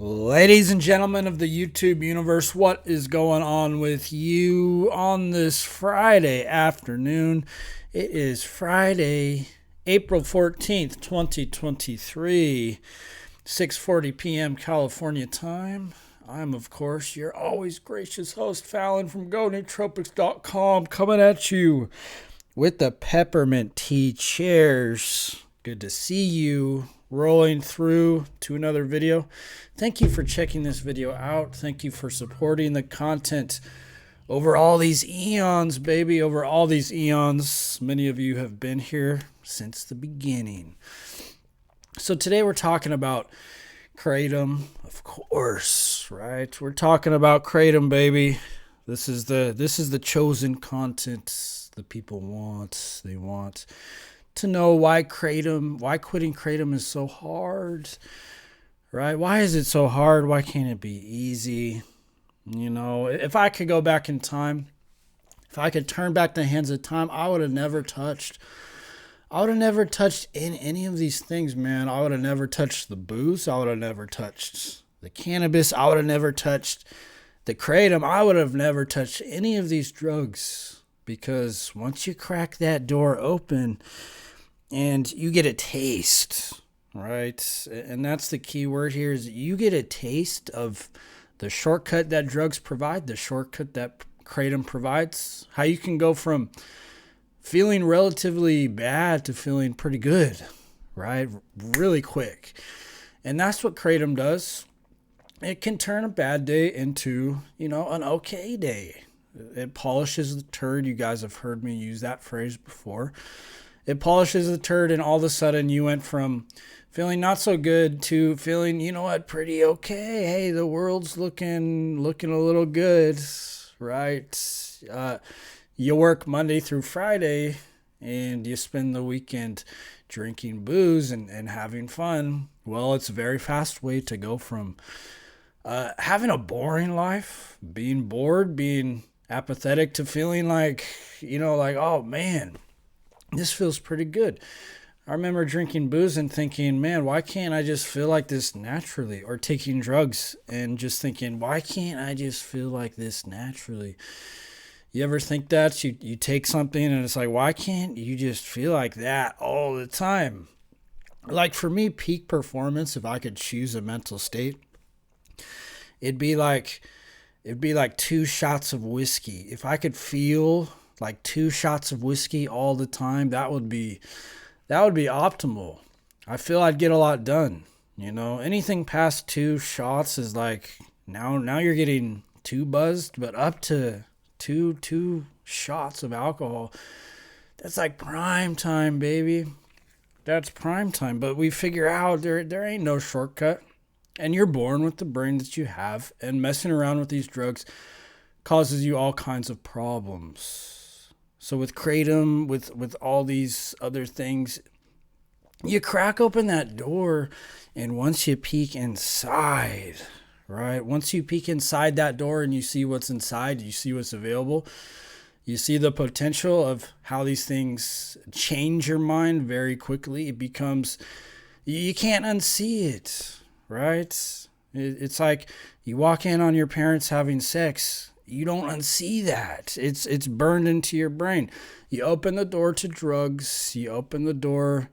Ladies and gentlemen of the YouTube universe, what is going on with you on this Friday afternoon? It is Friday, April 14th, 2023, 6:40 p.m. California time. I'm, of course, your always gracious host, Fallon from GoNootropics.com, coming at you with the peppermint tea chairs. Good to see you. Rolling through to another video. Thank you for checking this video out. Thank you for supporting the content over all these eons, baby. Over all these eons. Many of you have been here since the beginning. So today we're talking about Kratom, of course, right? We're talking about Kratom, baby. This is the chosen content the people want. They want to know why quitting Kratom is so hard, right? Why is it so hard? Why can't it be easy? You know, if I could go back in time, if I could turn back the hands of time, I would have never touched in any of these things, man. I would have never touched the booze. I would have never touched the cannabis. I would have never touched the Kratom. I would have never touched any of these drugs, because once you crack that door open and you get a taste, right? And that's the key word here, is you get a taste of the shortcut that drugs provide, the shortcut that Kratom provides, how you can go from feeling relatively bad to feeling pretty good, right? Really quick. And that's what Kratom does. It can turn a bad day into, an okay day. It polishes the turd. You guys have heard me use that phrase before. It polishes the turd, and all of a sudden you went from feeling not so good to feeling, pretty okay. Hey, the world's looking a little good, right? You work Monday through Friday, and you spend the weekend drinking booze and having fun. Well, it's a very fast way to go from having a boring life, being bored, being apathetic, to feeling like, oh man, this feels pretty good. I remember drinking booze and thinking, man, why can't I just feel like this naturally? Or taking drugs and just thinking, why can't I just feel like this naturally? You ever think that? You take something and it's like, why can't you just feel like that all the time? Like for me, peak performance, if I could choose a mental state, it'd be like 2 shots of whiskey. If I could feel like 2 shots of whiskey all the time, that would be optimal. I feel I'd get a lot done. Anything past 2 shots is like, now you're getting too buzzed, but up to two shots of alcohol, that's like prime time, baby. That's prime time. But we figure out there ain't no shortcut. And you're born with the brain that you have, and messing around with these drugs causes you all kinds of problems. So with Kratom, with all these other things, you crack open that door, and once you peek inside, right? Once you peek inside that door and you see what's inside, you see what's available, you see the potential of how these things change your mind very quickly. It becomes, you can't unsee it, right? It's like you walk in on your parents having sex. You don't unsee that. It's burned into your brain. You open the door to drugs. You open the door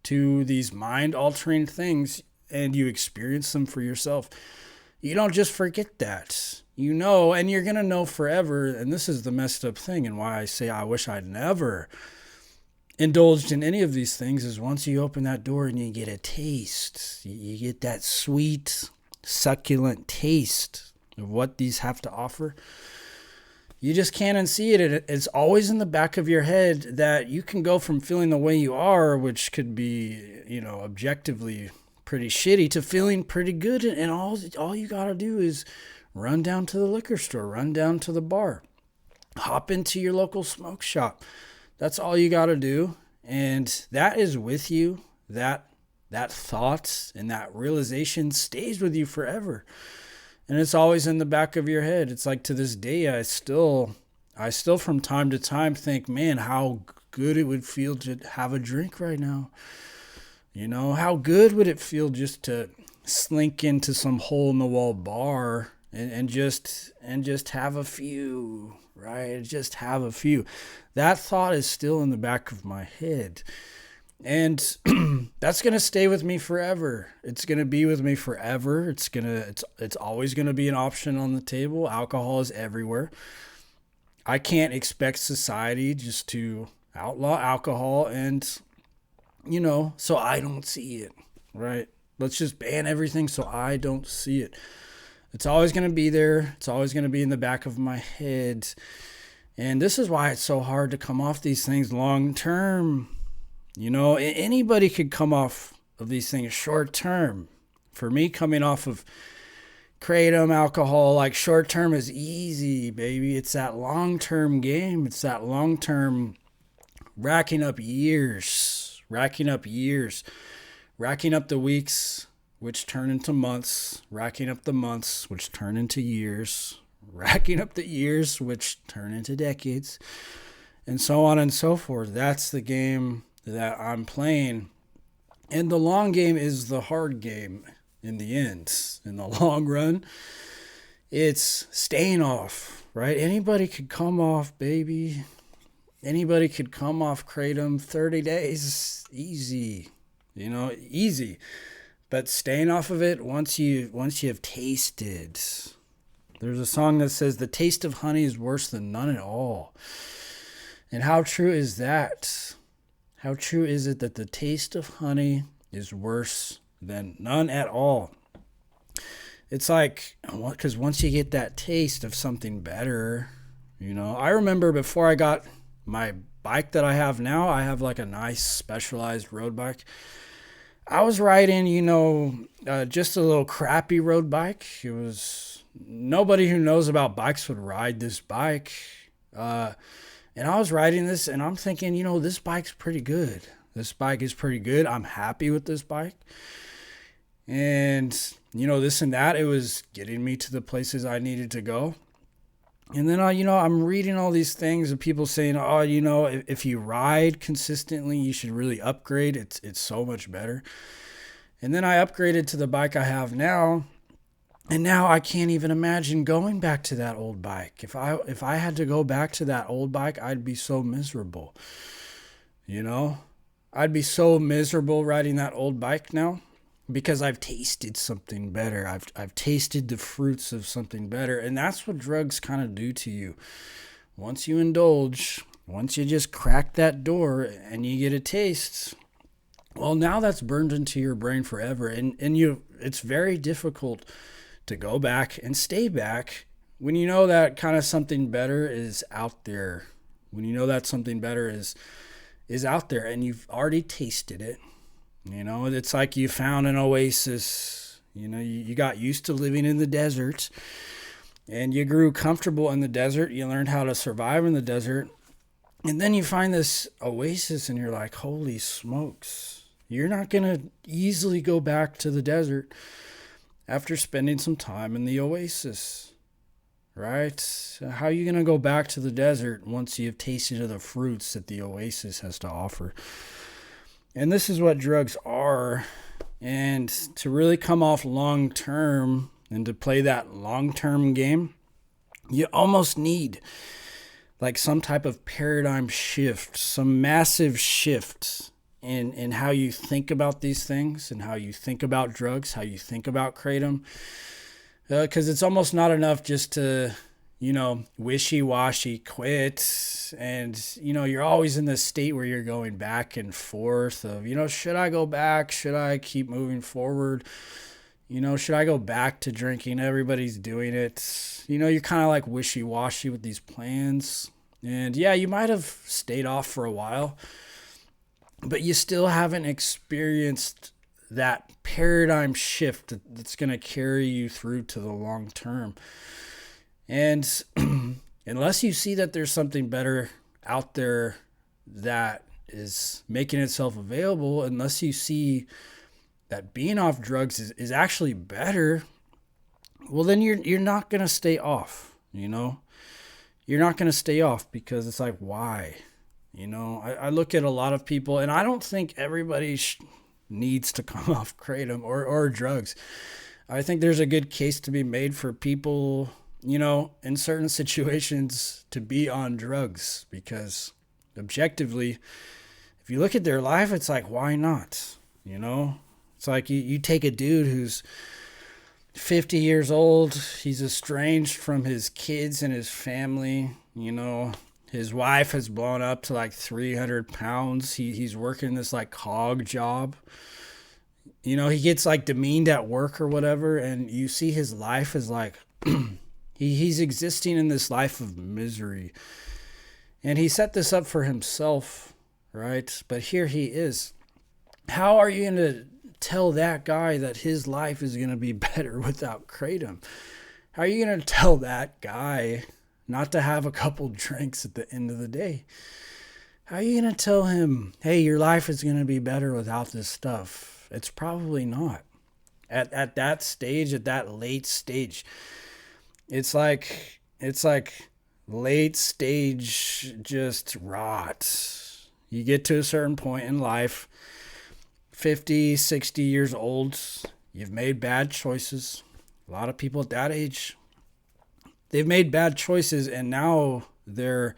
to these mind-altering things, and you experience them for yourself. You don't just forget that. And you're going to know forever. And this is the messed up thing, and why I say I wish I'd never indulged in any of these things, is once you open that door and you get a taste, you get that sweet, succulent taste of what these have to offer, you just can't unsee it. It's always in the back of your head that you can go from feeling the way you are, which could be, objectively pretty shitty, to feeling pretty good. And all you got to do is run down to the liquor store, run down to the bar, hop into your local smoke shop. That's all you got to do. And that is with you. That thought and that realization stays with you forever. And it's always in the back of your head. It's like, to this day, I still from time to time think, man, how good it would feel to have a drink right now. How good would it feel just to slink into some hole in the wall bar and just have a few, right? Just have a few. That thought is still in the back of my head. And that's going to stay with me forever. It's going to be with me forever. It's always going to be an option on the table. Alcohol is everywhere. I can't expect society just to outlaw alcohol and, so I don't see it, right? Let's just ban everything so I don't see it. It's always going to be there. It's always going to be in the back of my head. And this is why it's so hard to come off these things long term. Anybody could come off of these things short term. For me, coming off of Kratom, alcohol, like short term is easy, baby. It's that long term game. It's that long term racking up years, racking up the weeks, which turn into months, racking up the months, which turn into years, racking up the years, which turn into decades, and so on and so forth. That's the game that I'm playing. And the long game is the hard game in the end. In the long run, it's staying off, right? Anybody could come off, baby. Anybody could come off Kratom 30 days. Easy. Easy. But staying off of it once you have tasted. There's a song that says the taste of honey is worse than none at all. And how true is that? How true is it that the taste of honey is worse than none at all? It's like, because once you get that taste of something better, I remember before I got my bike that I have now, I have like a nice specialized road bike. I was riding, just a little crappy road bike. It was, nobody who knows about bikes would ride this bike. And I was riding this and I'm thinking, this bike's pretty good. This bike is pretty good. I'm happy with this bike. And, this and that, it was getting me to the places I needed to go. And then, I'm reading all these things of people saying, if you ride consistently, you should really upgrade. It's so much better. And then I upgraded to the bike I have now. And now I can't even imagine going back to that old bike. If I had to go back to that old bike, I'd be so miserable. I'd be so miserable riding that old bike now because I've tasted something better. I've tasted the fruits of something better. And that's what drugs kind of do to you. Once you indulge, once you just crack that door and you get a taste, well, now that's burned into your brain forever. And it's very difficult to go back and stay back when you know that kind of something better is out there. When you know that something better is out there and you've already tasted it. It's like you found an oasis. You got used to living in the desert and you grew comfortable in the desert. You learned how to survive in the desert. And then you find this oasis and you're like, holy smokes. You're not going to easily go back to the desert after spending some time in the oasis, right? How are you going to go back to the desert once you've tasted of the fruits that the oasis has to offer? And this is what drugs are. And to really come off long term and to play that long term game, you almost need like some type of paradigm shift, some massive shift in how you think about these things and how you think about drugs, how you think about Kratom. Because it's almost not enough just to, wishy-washy quit. And, you're always in this state where you're going back and forth of, should I go back? Should I keep moving forward? Should I go back to drinking? Everybody's doing it. You're kind of like wishy-washy with these plans. And yeah, you might have stayed off for a while, but you still haven't experienced that paradigm shift that's going to carry you through to the long term. And unless you see that there's something better out there that is making itself available, unless you see that being off drugs is actually better, well, then you're not going to stay off, You're not going to stay off because it's like, why? I look at a lot of people, and I don't think everybody needs to come off kratom or drugs. I think there's a good case to be made for people, in certain situations to be on drugs because objectively, if you look at their life, it's like, why not? It's like you take a dude who's 50 years old, he's estranged from his kids and his family, his wife has blown up to like 300 pounds. He's working this like cog job. He gets like demeaned at work or whatever, and you see his life is like he's existing in this life of misery. And he set this up for himself, right? But here he is. How are you going to tell that guy that his life is going to be better without kratom? How are you going to tell that guy not to have a couple drinks at the end of the day? How are you going to tell him, hey, your life is going to be better without this stuff? It's probably not. At that stage, at that late stage, it's like late stage just rot. You get to a certain point in life, 50, 60 years old, you've made bad choices. A lot of people at that age, they've made bad choices, and now they're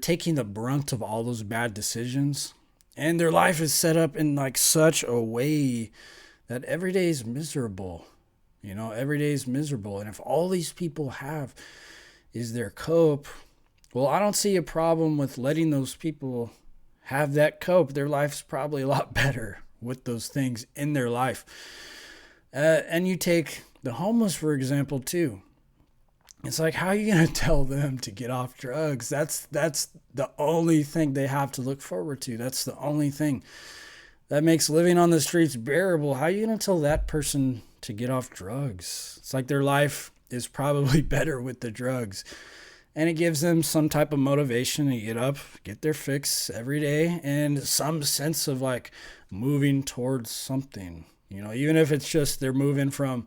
taking the brunt of all those bad decisions, and their life is set up in like such a way that every day is miserable. Every day is miserable. And if all these people have is their cope, well, I don't see a problem with letting those people have that cope. Their life's probably a lot better with those things in their life. And you take the homeless, for example, too. It's like, how are you going to tell them to get off drugs? That's the only thing they have to look forward to. That's the only thing that makes living on the streets bearable. How are you going to tell that person to get off drugs? It's like their life is probably better with the drugs. And it gives them some type of motivation to get up, get their fix every day, and some sense of like moving towards something. Even if it's just they're moving from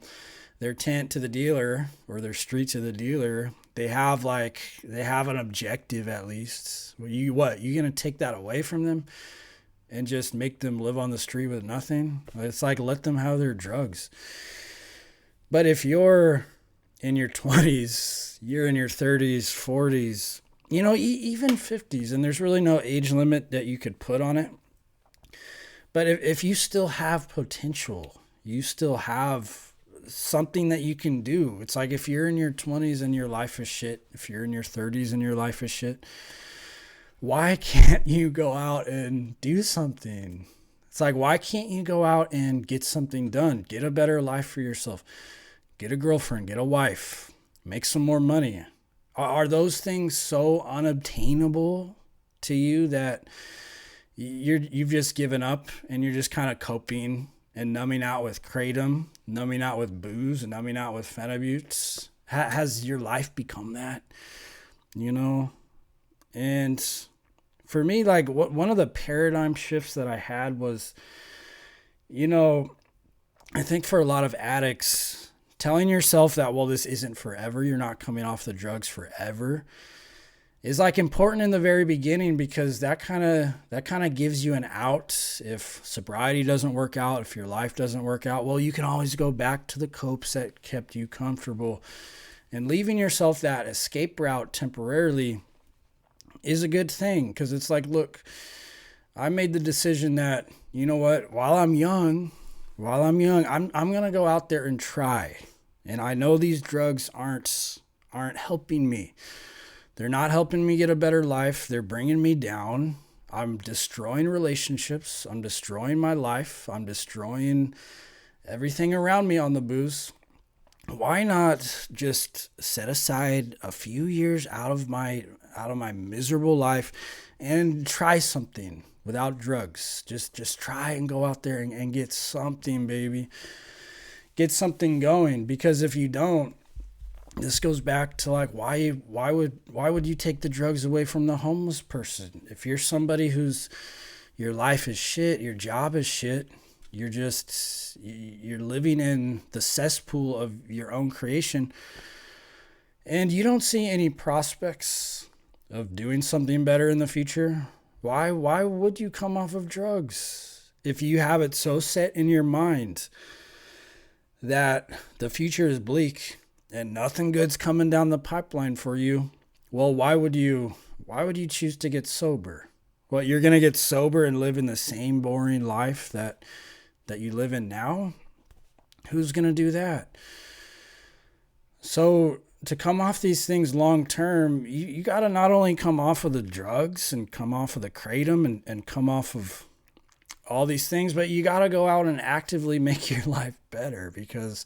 their tent to the dealer or their street to the dealer, they have an objective at least. You going to take that away from them and just make them live on the street with nothing? It's like, let them have their drugs. But if you're in your 20s, you're in your 30s, 40s, even 50s, and there's really no age limit that you could put on it. But if you still have potential, you still have something that you can do. It's like if you're in your 20s and your life is shit, if you're in your 30s and your life is shit, why can't you go out and do something? It's like, why can't you go out and get something done? Get a better life for yourself. Get a girlfriend, get a wife, make some more money. Are those things so unobtainable to you that you've just given up and you're just kind of coping and numbing out with kratom, numbing out with booze, and numbing out with phenibutes? Has your life become that? And for me, like one of the paradigm shifts that I had was, I think for a lot of addicts, telling yourself that, well, this isn't forever, you're not coming off the drugs forever, is like important in the very beginning, because that kind of gives you an out. If sobriety doesn't work out, if your life doesn't work out, well, you can always go back to the copes that kept you comfortable. And leaving yourself that escape route temporarily is a good thing, because it's like, look, I made the decision that, you know what, while I'm young, I'm going to go out there and try. And I know these drugs aren't helping me. They're not helping me get a better life. They're bringing me down. I'm destroying relationships. I'm destroying my life. I'm destroying everything around me on the booze. Why not just set aside a few years out of my miserable life and try something without drugs? Just try and go out there and get something, baby. Get something going, because if you don't, this goes back to like, why would you take the drugs away from the homeless person? If you're somebody who's, your life is shit, your job is shit, you're living in the cesspool of your own creation, and you don't see any prospects of doing something better in the future, why would you come off of drugs? if you have it so set in your mind that the future is bleak and nothing good's coming down the pipeline for you, well, why would you choose to get sober? What, you're going to get sober and live in the same boring life that you live in now? Who's going to do that? So to come off these things long term, you got to not only come off of the drugs and come off of the kratom and come off of all these things, but you got to go out and actively make your life better, because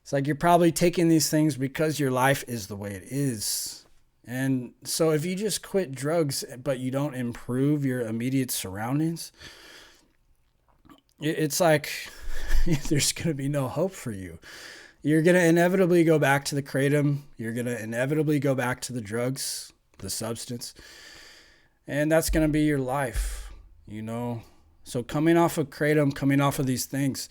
it's like you're probably taking these things because your life is the way it is. And so if you just quit drugs, but you don't improve your immediate surroundings, it's like there's going to be no hope for you. You're going to inevitably go back to the kratom. You're going to inevitably go back to the drugs, the substance. And that's going to be your life, you know. So coming off of kratom, coming off of these things,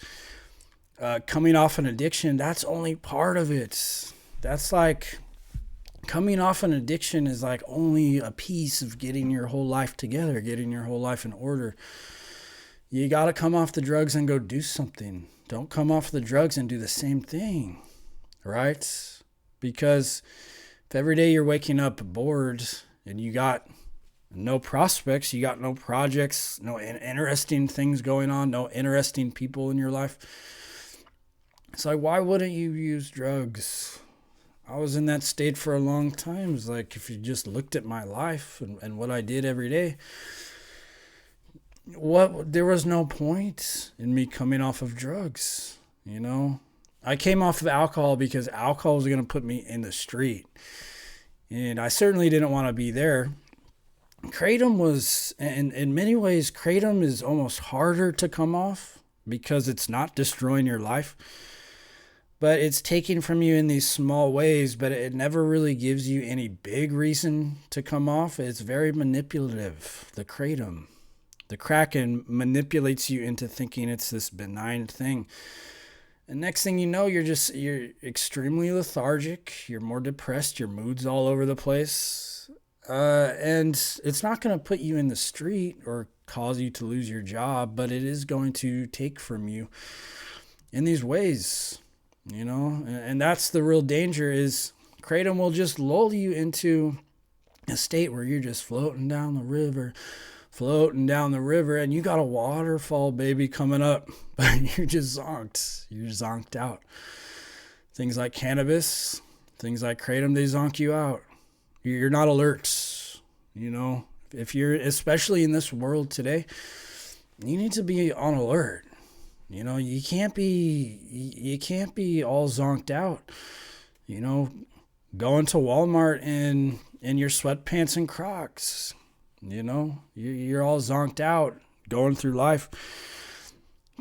coming off an addiction, that's only part of it. That's like coming off an addiction is like only a piece of getting your whole life together, getting your whole life in order. You got to come off the drugs and go do something. Don't come off the drugs and do the same thing, right? Because if every day you're waking up bored and you got no prospects, you got no projects, no interesting things going on, no interesting people in your life, it's like, why wouldn't you use drugs? I was in that state for a long time. It's like, if you just looked at my life and what I did every day, there was no point in me coming off of drugs, you know? I came off of alcohol because alcohol was going to put me in the street. And I certainly didn't want to be there. Kratom was, and in many ways, kratom is almost harder to come off because it's not destroying your life. But it's taken from you in these small ways, but it never really gives you any big reason to come off. It's very manipulative, the kratom. The Kracking manipulates you into thinking it's this benign thing. And next thing you know, you're extremely lethargic. You're more depressed. Your mood's all over the place. And it's not going to put you in the street or cause you to lose your job, but it is going to take from you in these ways, you know? And that's the real danger, is kratom will just lull you into a state where you're just floating down the river, and you got a waterfall, baby, coming up, but you're just zonked. You're zonked out. Things like cannabis, things like kratom, they zonk you out. You're not alert, you know. If you're, especially in this world today, you need to be on alert. You know, you can't be all zonked out. You know, going to Walmart in your sweatpants and Crocs. You know, you're all zonked out, going through life,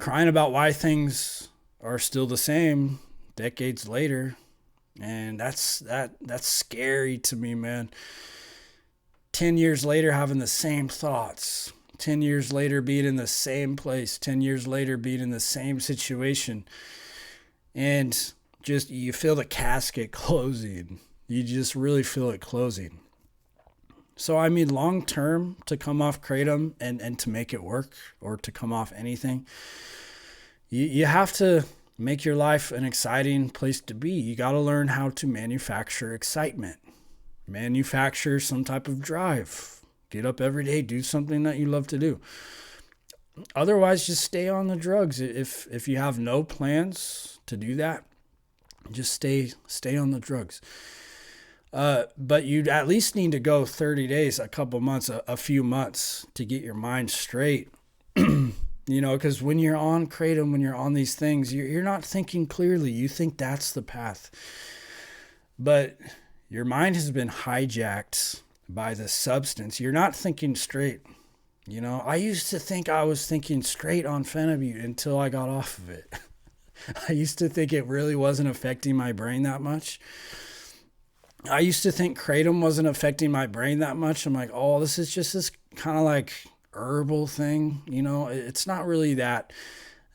crying about why things are still the same decades later. And that's scary to me, man. 10 years later, having the same thoughts. 10 years later, being in the same place. 10 years later, being in the same situation. And just, you feel the casket closing. You just really feel it closing. So, I mean, long term, to come off kratom and to make it work, or to come off anything, you have to make your life an exciting place to be. You got to learn how to manufacture excitement, manufacture some type of drive. Get up every day, do something that you love to do. Otherwise, just stay on the drugs. If you have no plans to do that, just stay on the drugs. But you at least need to go 30 days, a couple months, a few months to get your mind straight. You know, because when you're on kratom, when you're on these things, you're not thinking clearly. You think that's the path. But your mind has been hijacked by the substance. You're not thinking straight. You know, I used to think I was thinking straight on Phenibut until I got off of it. I used to think it really wasn't affecting my brain that much. I used to think kratom wasn't affecting my brain that much. I'm like, oh, this is just this kind of like herbal thing. You know, it's not really that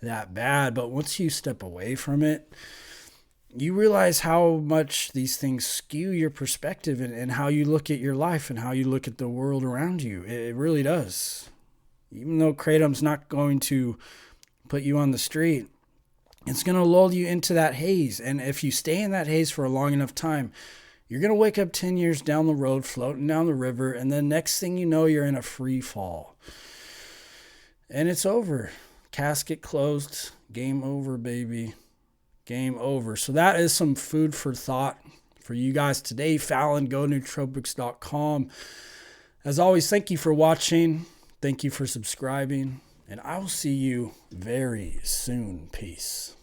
bad. But once you step away from it, you realize how much these things skew your perspective and how you look at your life and how you look at the world around you. It really does. Even though Kratom's not going to put you on the street, it's going to lull you into that haze. And if you stay in that haze for a long enough time, you're going to wake up 10 years down the road, floating down the river, and then next thing you know, you're in a free fall. And it's over. Casket closed. Game over, baby. Game over. So that is some food for thought for you guys today. Fallon, go nootropics.com. As always, thank you for watching. Thank you for subscribing. And I will see you very soon. Peace.